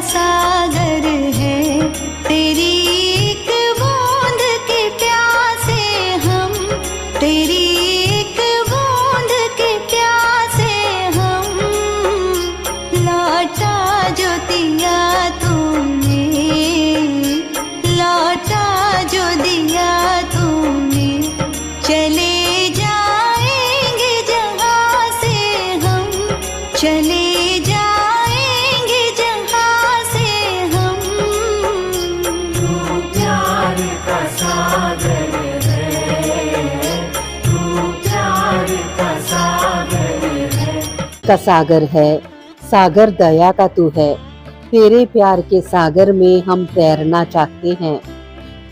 सागर है, तेरी एक बूंद के प्यासे हम, तेरी एक बूंद के प्यासे हम। लौटा जो दिया तूने, लौटा जो दिया तूने, चले जाएंगे जहाँ से हम, चले जाएंगे जहाँ से हम। तू प्यार का सागर है, तू प्यार का सागर है। का सागर है, सागर दया का तू है। तेरे प्यार के सागर में हम तैरना चाहते हैं।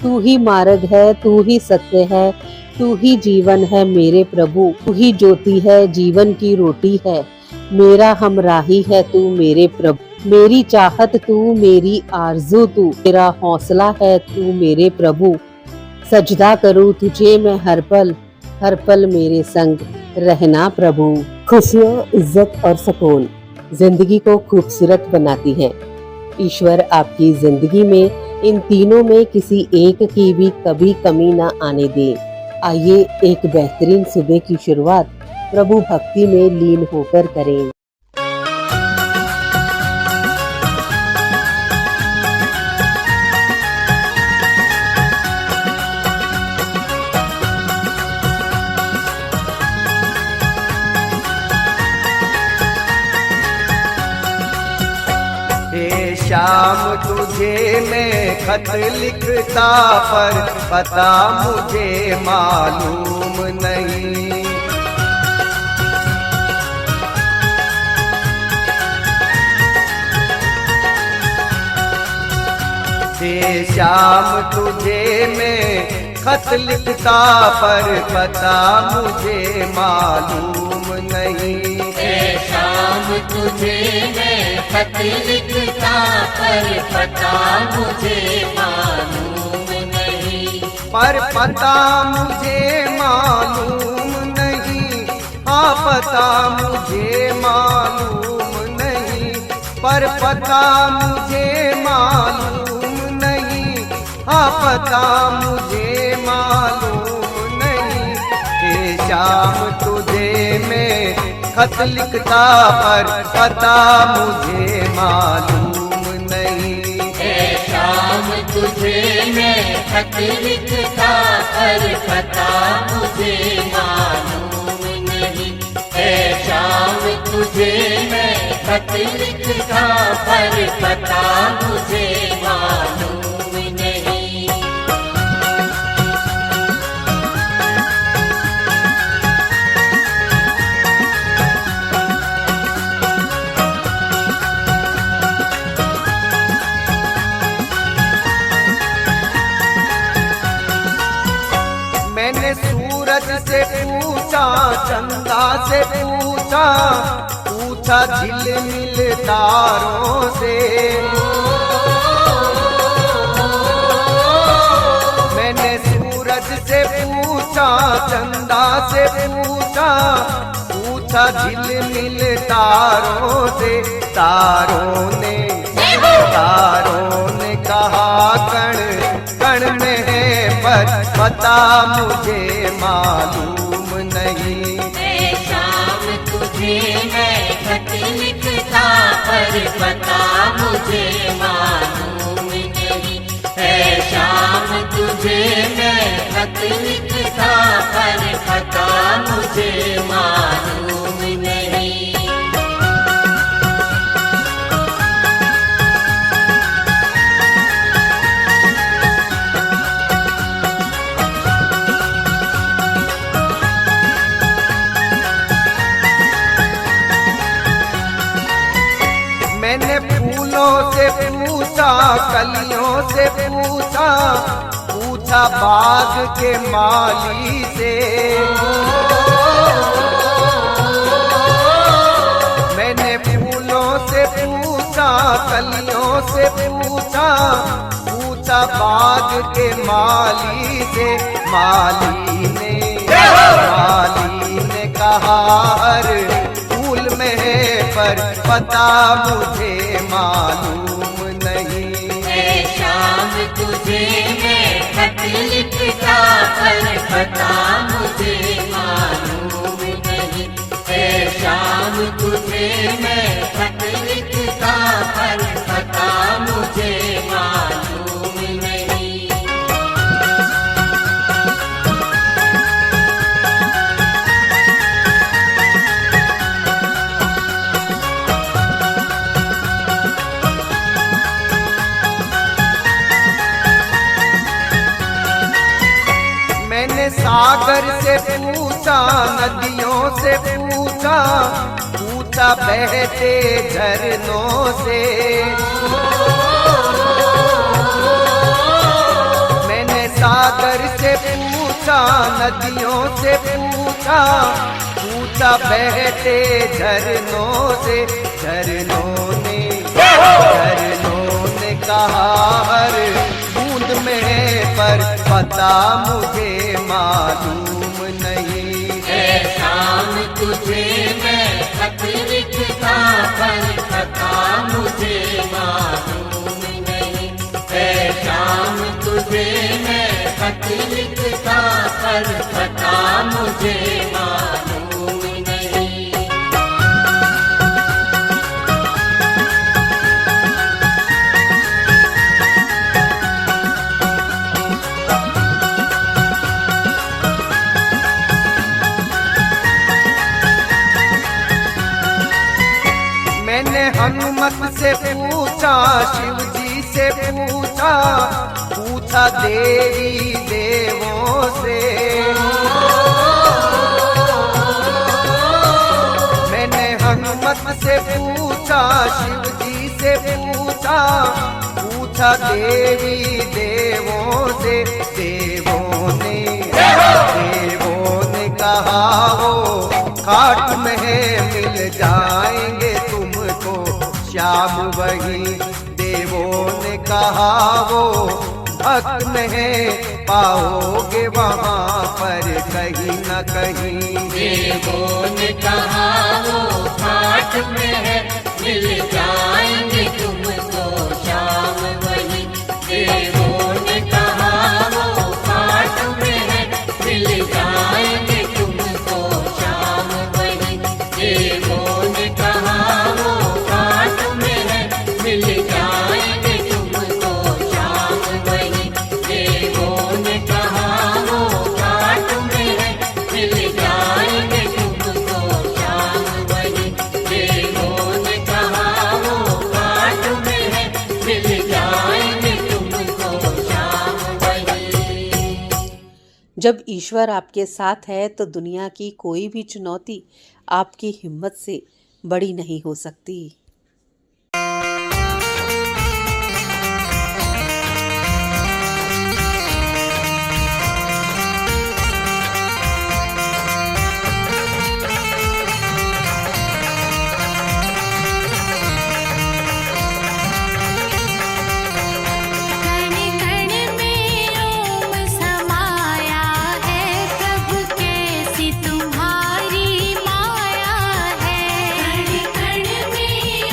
तू ही मार्ग है, तू ही सत्य है, तू ही जीवन है मेरे प्रभु। तू ही ज्योति है, जीवन की रोटी है, मेरा हमराही है तू मेरे प्रभु। मेरी चाहत तू, मेरी आरज़ू तू, मेरा हौसला है तू मेरे प्रभु। सजदा करूँ तुझे मैं हर पल मेरे संग रहना प्रभु। खुशियाँ, इज्जत और सुकून जिंदगी को खूबसूरत बनाती हैं। ईश्वर आपकी जिंदगी में इन तीनों में किसी एक की भी कभी कमी ना आने दे। आइए एक बेहतरीन सुबह की शुरुआत प्रभु भक्ति में लीन होकर करें। शाम तुझे मैं खत लिखता, पर पता मुझे मालूम नहीं। शाम तुझे मैं खत लिखता, पर पता मुझे मालूम नहीं। शाम तुझे मैं खत लिखता, पर पता मुझे मालूम नहीं। पर पता मुझे मालूम नहीं, हाँ पता मुझे मालूम नहीं। पर पता मुझे मालूम नहीं, हाँ पता मुझे मालूम नहीं। हे शाम तुझे मैं खत लिखता, पर पता मुझे मालूम नहीं। शाम तुझे मैं खत लिखता, पर पता मुझे मालूम नहीं। शाम तुझे मैं खत लिखता, पर पता मुझे मालूम नहीं। सूरज से पूछा, चंदा से पूछा, पूछा झिलमिल तारों से। मैंने सूरज से पूछा, चंदा से पूछा, पूछा झिलमिल तारों से। तारों ने कहा कण कण में है, पर पता मुझे मालूम नहीं। शाम तुझे मैं खत लिखता, पर पता मुझे मालूम नहीं। शाम तुझे मैं खत लिखता, पर पता मुझे मालूम नहीं। मैंने फूलों से पूछा, कलियों से पूछा, पूछा बाग के माली से। मैंने फूलों से पूछा, कलियों से पूछा, पूछा बाग के माली से। माली ने कहा हर फूल में है, पर पता मुझे मालूम पर पता मुझे मालूम नहीं। है शाम तुझे मैं खत लिखता पर पता मुझे मालूम नहीं। मैंने सागर से पूछा, नदियों से पूछा, पूछा बहते झरनों से। मैंने सागर से पूछा, नदियों से पूछा, पूछा बहते झरनों से। झरनों ने कहा हर बूंद में है पर पता मुझे मालूम नहीं। है शाम तुझे मैं खत लिखता पर पता मुझे मालूम नहीं। है शाम तुझे मैं खत लिखता पर पता मुझे मालूम नहीं। मैंने हनुमत से पूछा, शिव जी से पूछा, पूछा देवी देवों से। मैंने हनुमत से पूछा, शिव जी से पूछा, पूछा देवी देवों से। देवों ने कहा हो खाट में है मिल जाएंगे तुमको श्याम वही। देवों ने कहा वो भक्त में है पाओगे वहाँ पर कहीं न कहीं। देवों ने कहा वो घाट में है मिल जाएंगे तुमको श्याम वही। देवों ने कहा वो घाट में है मिल जाएंगे तुमको श्याम वही। देवों ने कहा वो घाट में है मिल जाएंगे तुमको श्याम वही। देवों ने कहा वो घाट में है मिल जाएंगे तुमको श्याम वही। देवों ने कहा वो घाट में है मिल जाएंगे तुमको श्याम वही। जब ईश्वर आपके साथ है तो दुनिया की कोई भी चुनौती आपकी हिम्मत से बड़ी नहीं हो सकती। कण कण में ओम समाया है, प्रभु कैसी तुम्हारी माया है। कण कण में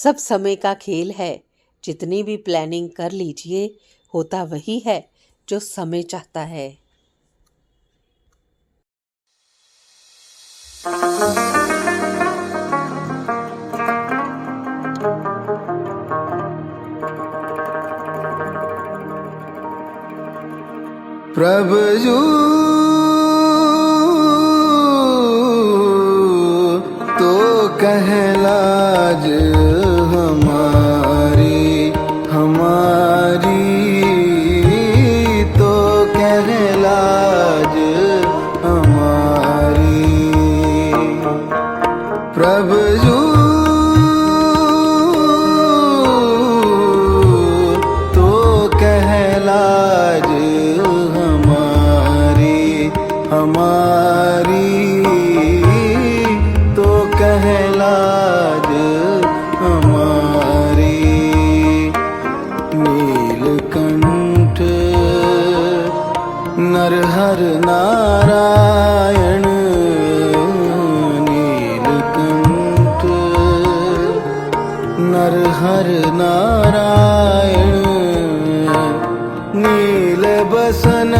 सब समय का खेल है। जितनी भी प्लानिंग कर लीजिए, होता वही है जो समय चाहता है। प्रभु जी तो कहलाज हमारी हमारी तो कहलाज हमारी। प्रभु जी तो कहलाज हमारी तो कहलाज हमारी। नीलकंठ नरहर नारायण नीलकंठ नरहर नारायण नील बसन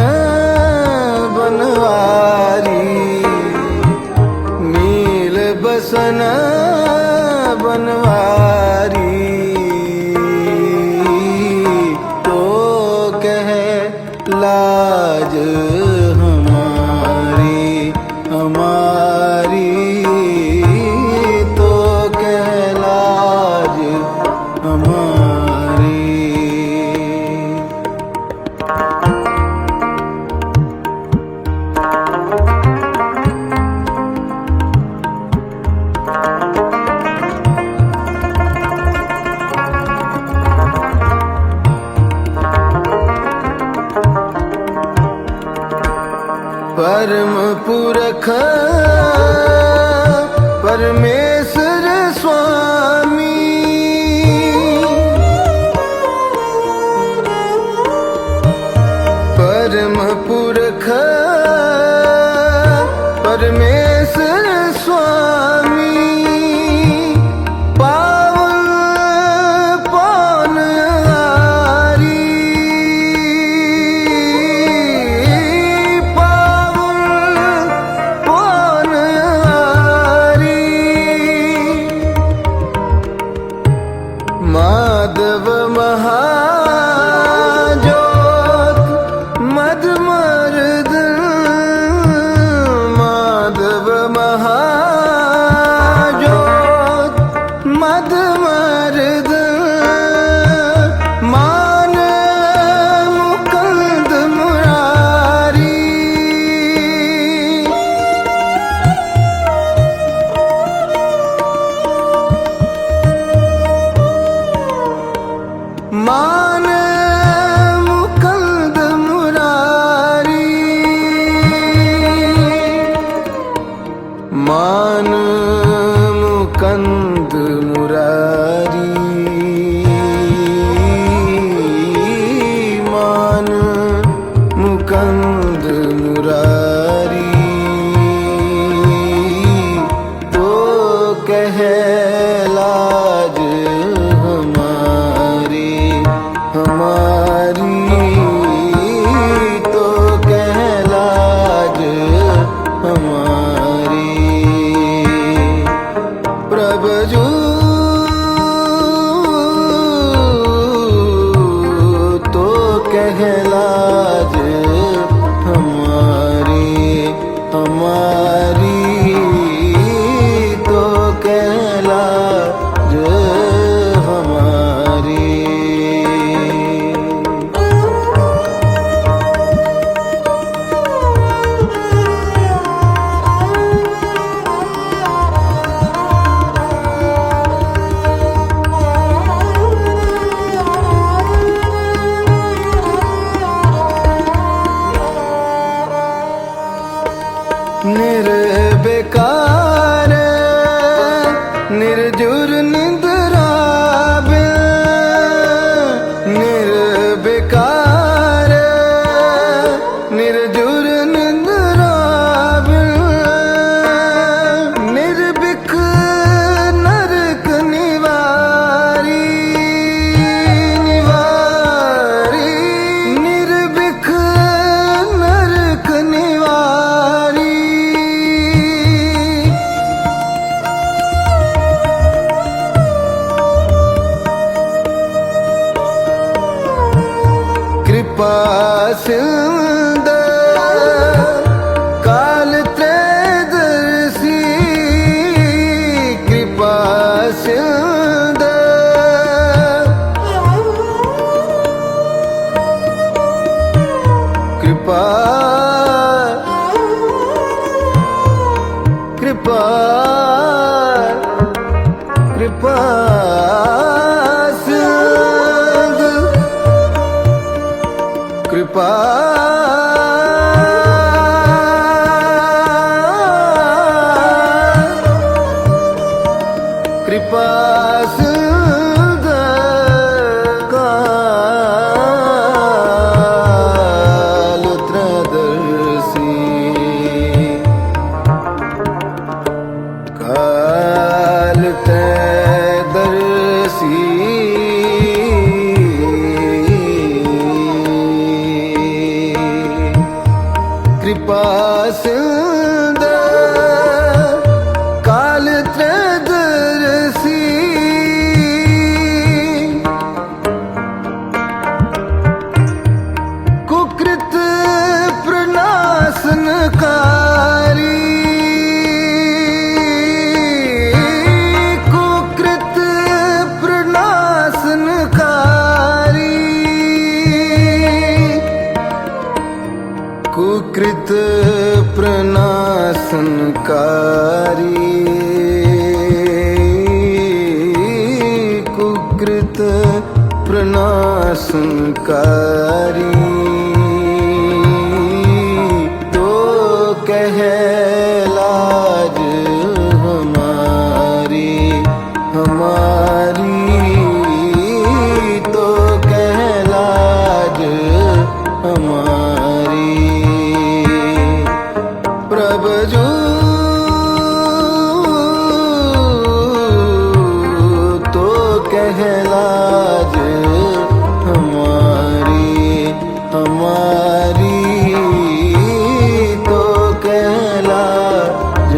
बनवारी नील बसन बनवारी तो कह लाज हमारी हमारी तो कह लाज हमारी। परम पुरख परमेश्वर स्वामी परम पुरख परमेश्वर स्वामी पावन पौन हारी पावन पौन हारी। माधव महाजोत मधमर्द माधव महाजोत मधमर्द मान मुकुंद मुरारी। मान मुकुंद मुरारी मान मुकुंद मुरारी मान मुकुंद मुरारी तो कहलाज हमारी हमारी तो कहलाज हमारी। प्रभु जी तो कहलाज हमारी हमारी तो कहलाज हमारी। कृपा सिंध काल त्रयदर्शी कृपा सिंध कृपा कृपा कृपा सिंध कृपा कृपा सिंध काल त्रयदर्शी काल त्रयदर्शी कृपा सिंध काल त्रयदर्शी कुकृत प्रणाशनकारी कुकृत प्रणाशनकारी कुकृत प्रणाशनकारी कुकृत प्रणाशनकारी तो कह लाज हमारी हमारी तो कह लाज हमारी प्रभु तो कह लाज हमारी हमारी तो कह लाज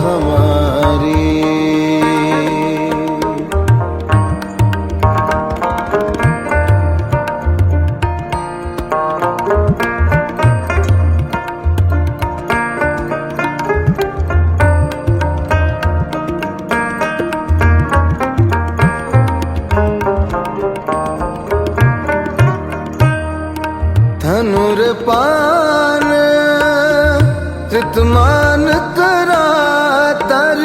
हमारी धनुर्पान त्रितमान तरातर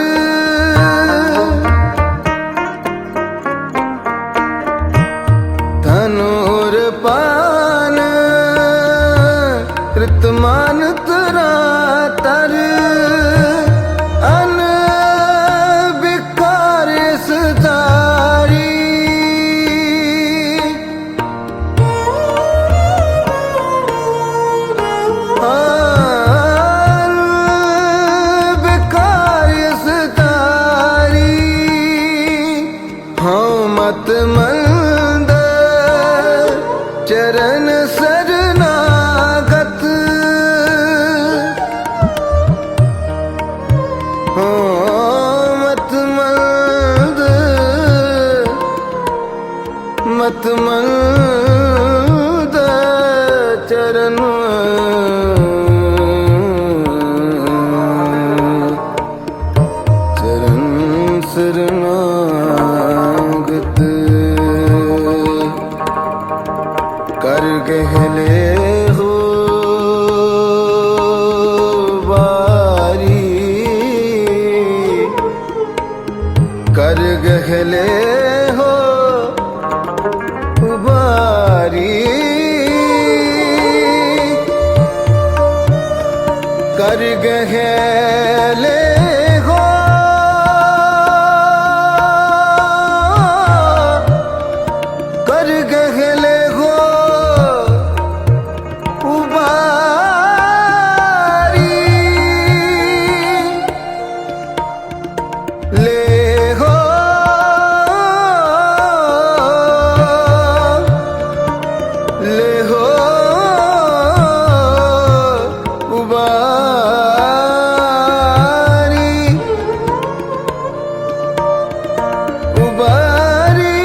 धनुर्पान त्रितमान तरातर अनविकार सदारी मत मंद चरण शरणागत हो मत मंद चरण चरण शरणागत कर गहले हो बारी कर गहले हो बारी कर गहले हो कर गहले हो उबारी ले हो ले हो उबारी उबारी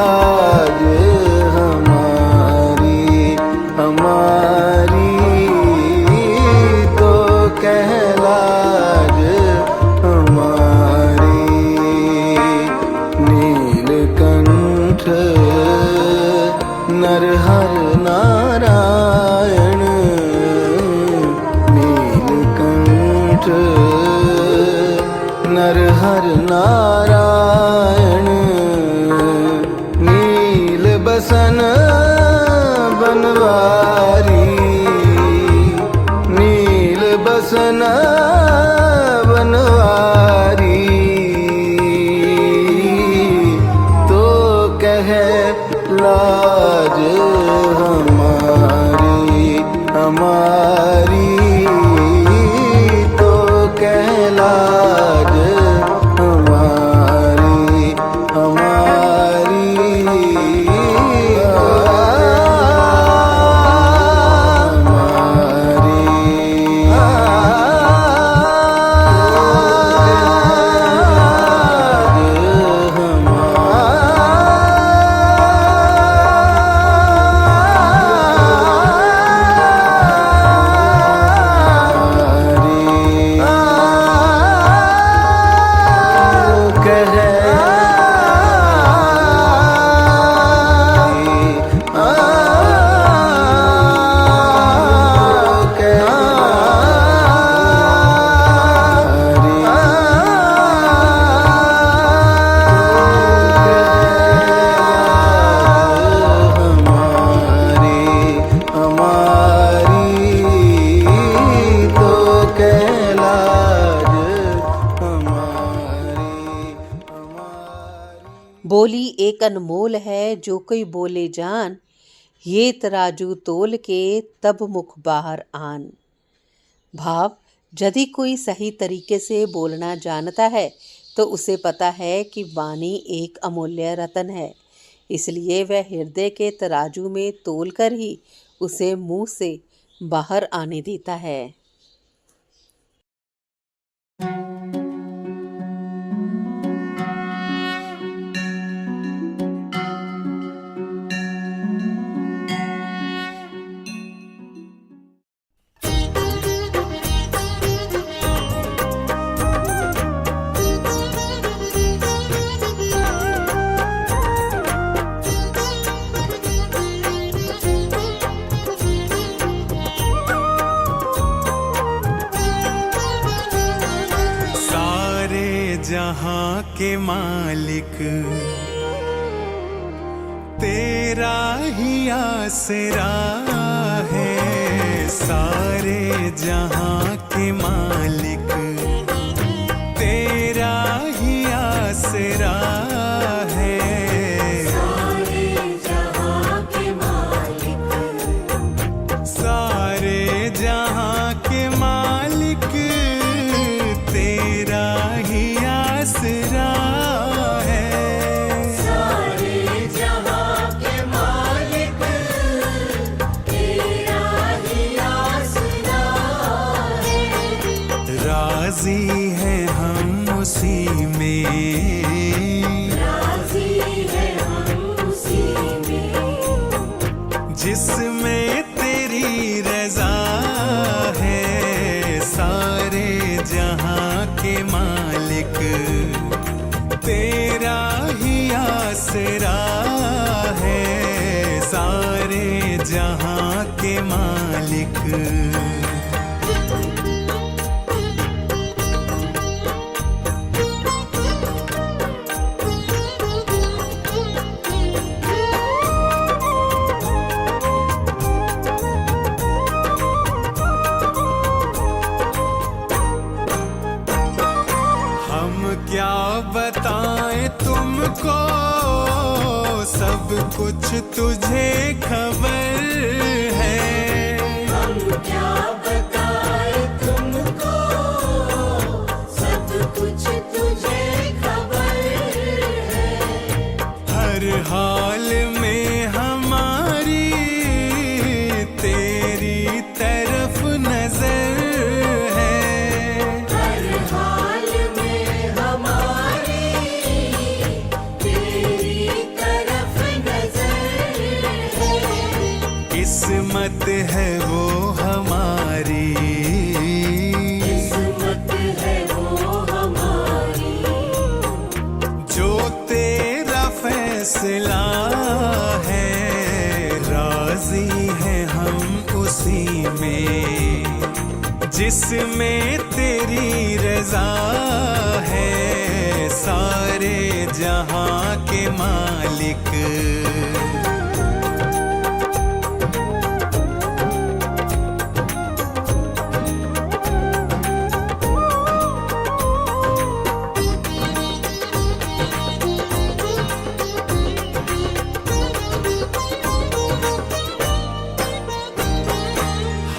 लाज हमारी हमारी तो कह लाज हमारी। नीलकंठ नरहर नारायण नीलकंठ नरहर नारायण नील बसन बनवारी नील बसन बनवारी तो कह लाज हमारी हमारी तो कह लाज हमारी हमारी। बोली एक अनमोल है जो कोई बोले जान, ये तराजू तोल के तब मुख बाहर आन। भाव, यदि कोई सही तरीके से बोलना जानता है तो उसे पता है कि वाणी एक अमूल्य रतन है, इसलिए वह हृदय के तराजू में तोलकर ही उसे मुंह से बाहर आने देता है। जहाँ के मालिक तेरा ही आसरा है, सारे जहाँ के मालिक तेरा ही आसरा है। सारे जहाँ के मालिक सारे जहाँ के मालिक तेरा ही आसरा है। सारे जहाँ के मालिक तेरा ही आसरा है। राजी है हम उसी में, राजी है हम उसी में, जिसमें तेरी रजा है। सारे जहाँ के मालिक तेरा ही आसरा है। सारे जहाँ के मालिक क्या बताएं तुमको, सब कुछ तुझे खबर है। हम क्या बताएं तुमको, सब कुछ तुझे खबर है। हर हाल में हमारी तेरी तरफ नजर है। हर हाल में हमारी तेरी तरफ किस्मत है वो हमारी, किस्मत है वो हमारी, जो तेरा फैसला है राजी है हम उसी में, जिसमें तेरी रजा है सारे जहां के मालिक।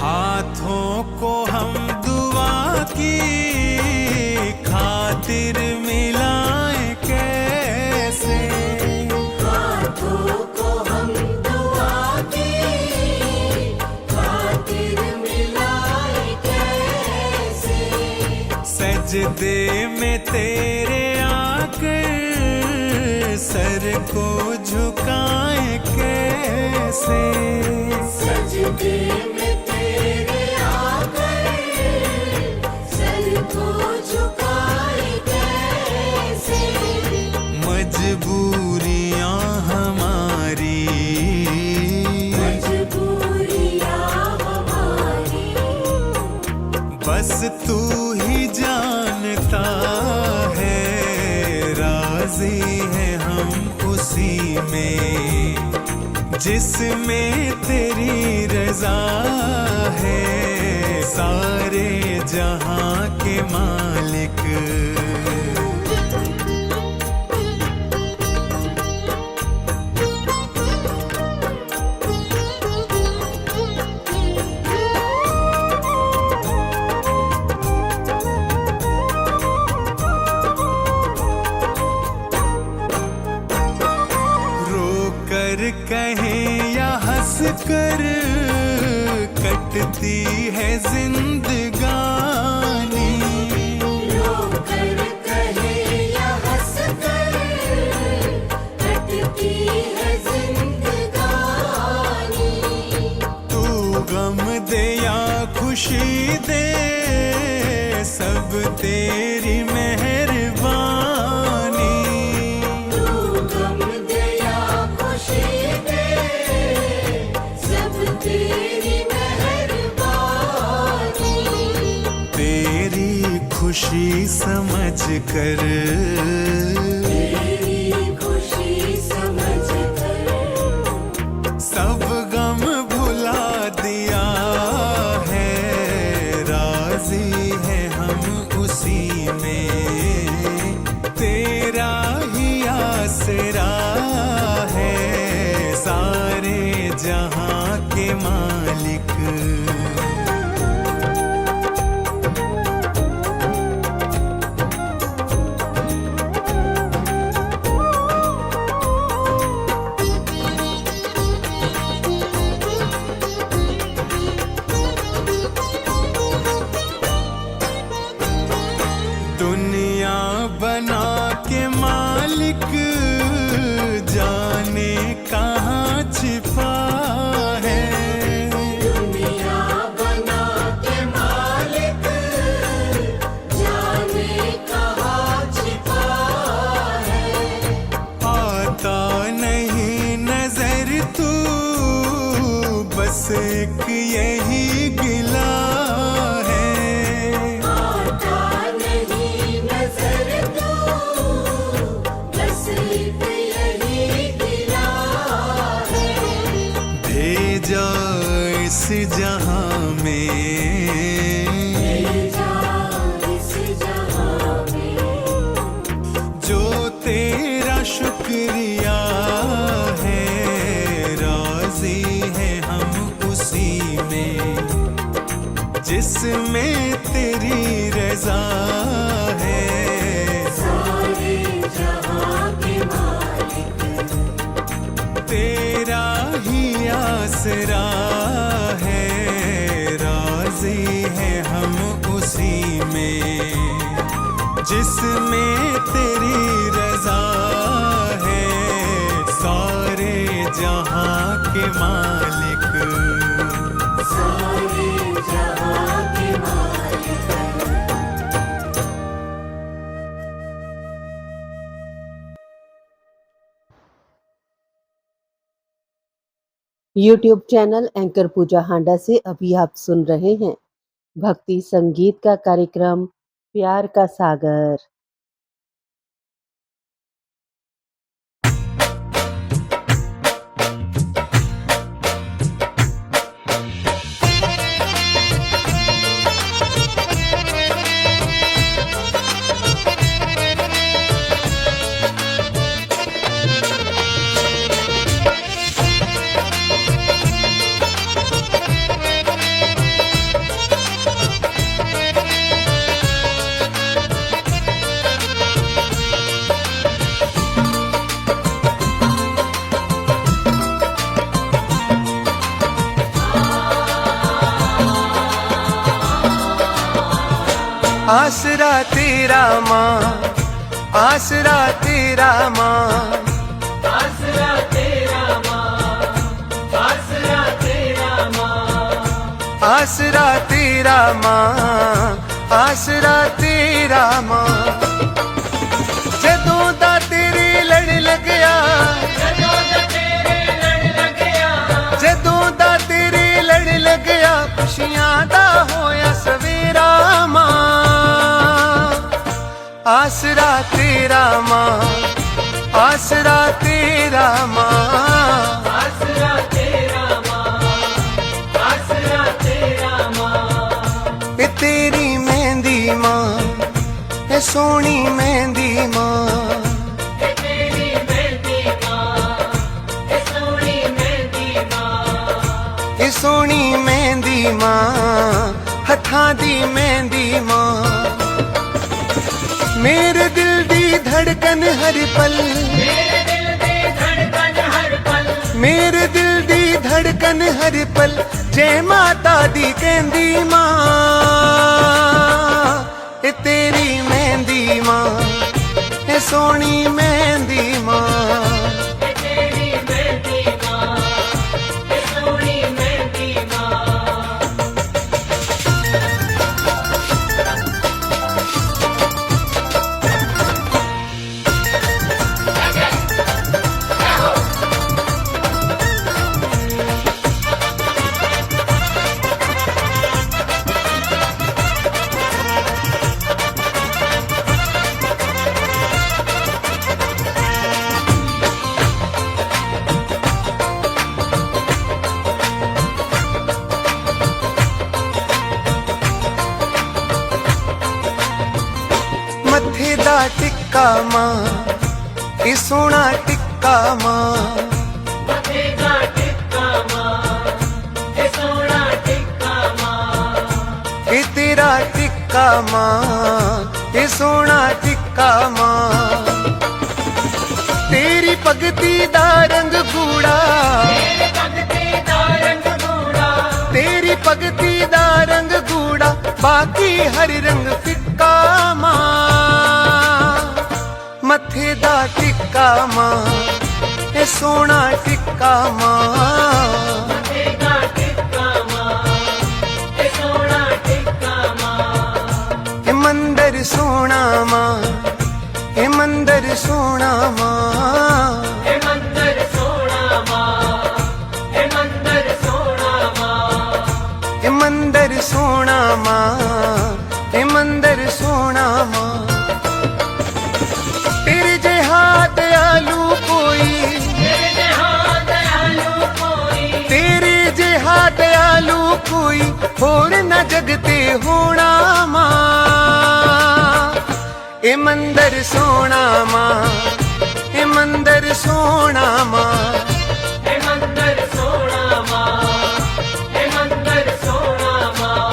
हाथों को हम दुआ की खातिर मिलाएं कैसे, हाथों को हम दुआ की खातिर मिलाए कैसे, सजदे में तेरे आकर सर को झुकाएं कैसे, सजदे में तेरे आकर सर को झुकाए कैसे, मजबूरियां हमारी, मजबूरियां हमारी, बस तू ही जानता है राजी है हम उसी में, जिसमें तेरी रजा है सारे जहां के मालिक। कर कहें या हंस कर कटती है जिंदगानी, रोकर कहे या हंस कर कटती है जिंदगानी, तू गम दे या खुशी दे सब तेरी मेहरबानी, तू गम दे या खुशी दे सब तेरी मेहरबानी, तेरी खुशी समझ कर तेरी खुशी समझ कर सब गम भुला दिया है राजी है हम उसी में, तेरा ही आसरा है सारे जहां के मालिक। दुनिया बना के मालिक जाने कहाँ छिपा है, दुनिया बना के मालिक जाने कहाँ छिपा है, आता नहीं नजर तू बस एक यही गिला है, आता नहीं नजर तू बस एक यही गिला है, भेजा इस जहां में जा इस जहां में जो तेरा शुक्रिया है राजी है हम उसी में, जिसमें तेरी रजा है सारे जहां के मालिक, तेरा ही आसरा है राजी है हम उसी में, जिसमें तेरी रजा है सारे जहां के मालिक। सारे जहां के मालिक यूट्यूब चैनल एंकर पूजा हांडा से अभी आप सुन रहे हैं भक्ति संगीत का कार्यक्रम प्यार का सागर। आसरा तेरा माँ, आसरा तेरा माँ, आसरा तेरा माँ, आसरा तेरा माँ, आसरा तेरा माँ, आसरा तेरा माँ। जदों दा तेरे लड़ लगया, जदों दा तेरे लड़ लगया, जदों दा तेरे लड़ लगया, खुशियां दा होया सवेरा माँ। आसरा तेरा माँ, आसरा तेरा माँ, आसरा तेरा माँ, आसरा तेरा माँ। ए तेरी मेहंदी माँ, ए सोनी मेहंदी माँ, ए तेरी मेहंदी माँ, ए सोनी मेहंदी माँ, ए सोनी मेहंदी माँ, हथां दी मेहंदी माँ। मेरे दिल दी धड़कन हर पल, मेरे दिल दी धड़कन हर पल, मेरे दिल दी धड़कन हर पल, जय माता दी कहंदी माँ। ए तेरी मेहंदी माँ, ए सोनी मेहंदी माँ, ए तेरी मेहंदी माँ, ए सोनी मेहंदी माँ। मथे दा टिक्का माँ, ए सोना टिक्का माँ, मथे दा टिक्का माँ, ए सोना टिक्का माँ, ए तेरा टिक्का माँ, ए सोना टिक्का माँ। तेरी पगती दा रंग गूड़ा, तेरे भगती दा रंग गूढ़ा, तेरी पगती दा रंग गूड़ा, बाकी हर रंग फिक्का माँ। मथे दा टिक्का माँ, ए सोना टिक्का माँ, मथे दा टिक्का माँ, ए सोना टिक्का माँ। ए मंदिर सोना माँ, ए मंदिर सोना माँ, ए मंदिर सोना माँ, ए मंदिर सोना माँ। ए मंदिर सोना माँ, ए मंदिर सोना माँ। तेरे जिहा दयालु कोई, तेरे जहाँ दयालु कोई, तेरे जिहा दयालु कोई होर न जगते होना माँ। ए मंदिर सोना माँ, ए मंदिर सोना माँ, ए मंदिर सोना माँ, ए मंदिर सोना माँ।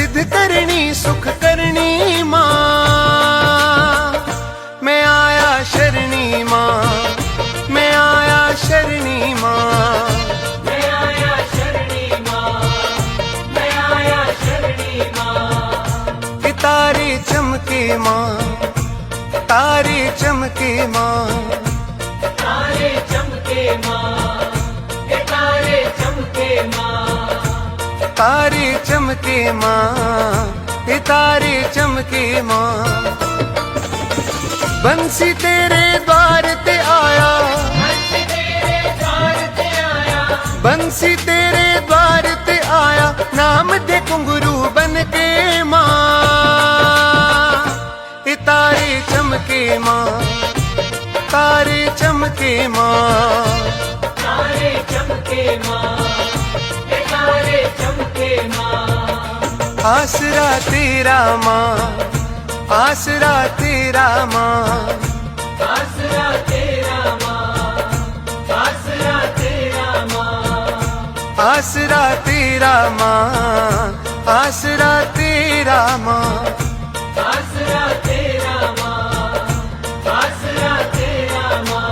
सिद्ध करनी सुख करनी माँ, मैं आया शरणी माँ, मैं आया शरणी माँ। मैं आया शरणी माँ, मैं आया शरणी माँ। कि तारे चमके माँ, तारे चमके माँ, तारे चमके माँ, के तारे चमके माँ। तारे चमके माँ, ये तारे चमके माँ। बंसी तेरे द्वार ते आया, बंसी तेरे द्वार ते आया, बंसी तेरे द्वार ते आया, नाम दे घुंघरू बन के माँ। ये तारे चमके माँ, तारे चमके माँ। तारे चमके माँ, के तारे चमके माँ। आसरा तेरा माँ, आसरा तेरा माँ, आसरा तेरा माँ, आसरा तेरा माँ। आसरा तेरा माँ, आसरा तेरा माँ। आसरा तेरा माँ, आसरा तेरा माँ।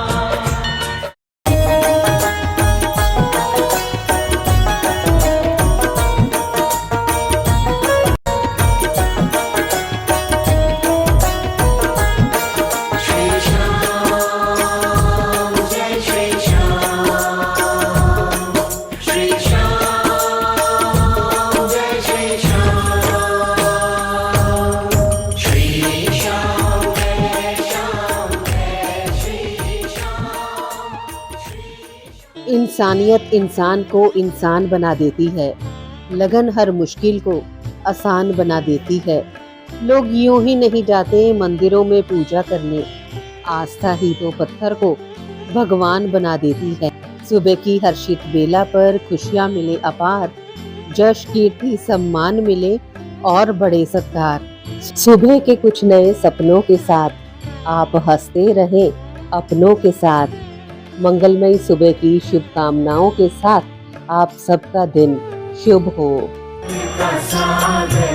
इंसानियत इंसान को इंसान बना देती है, लगन हर मुश्किल को आसान बना देती है। लोग यूं ही नहीं जाते मंदिरों में पूजा करने, आस्था ही तो पत्थर को भगवान बना देती है। सुबह की हर्षित बेला पर खुशियां मिले अपार, जश कीर्ति सम्मान मिले और बड़े सत्कार। सुबह के कुछ नए सपनों के साथ आप हंसते रहे अपनों के साथ। मंगलमयी सुबह की शुभकामनाओं के साथ आप सबका दिन शुभ हो। सागर